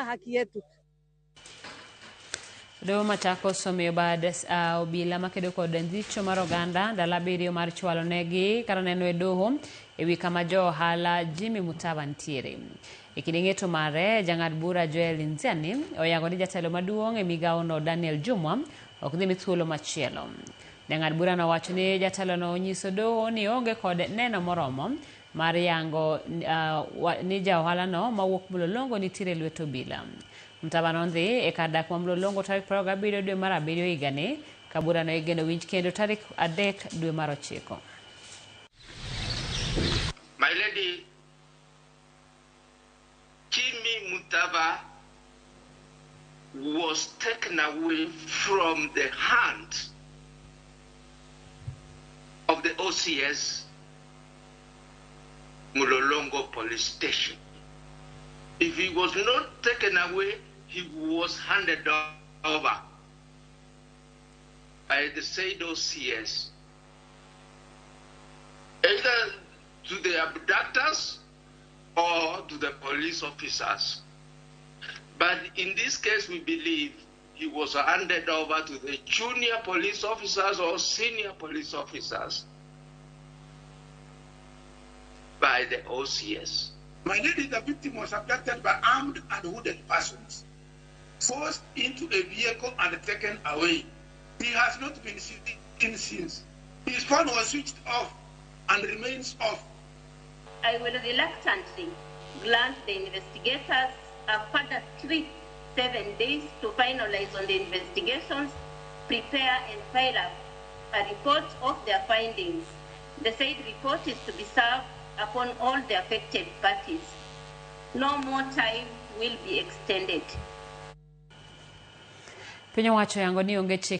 haki yetu. Doho Machakos omiyo bad obila makedo kod ndhicho mar oganda ndalo 7 mar chwalo negi kar neno e doho ewi kama jo ohala Jimmy Mutava ntiere. E kinde ng'eto mare, jang'ad bura Joel Nziani oyango ni jatelo maduong' e migawono Daniel Jumwa ok dhi mi thuolo machielo. Jang'ad bura nowacho ni jatelono onyiso doho ni onge kod neno moromo mar yango ni ja ohalano mawuok Mlolongo nitiere lwet obila. Mutava nondhi e kar dak ma Mlolongo tarik 27 dwe mar 7 higani ka burano igeno winj kendo tarik 3 dwe mar 9. My lady, Jimmy Mutava was taken away from the hand of the OCS Mlolongo police station. If he was not taken away, he was handed over by the said OCS, either to the abductors or to the police officers. But in this case, we believe he was handed over to the junior police officers or senior police officers by the OCS. My lady, the victim was abducted by armed and hooded persons, forced into a vehicle and taken away. He has not been seen since. His phone was switched off and remains off. I will reluctantly grant the investigators a further 7 days to finalize on the investigations, prepare and file up a report of their findings. The said report is to be served upon all the affected parties. No more time will be extended. Piny owacho yango ni onge chik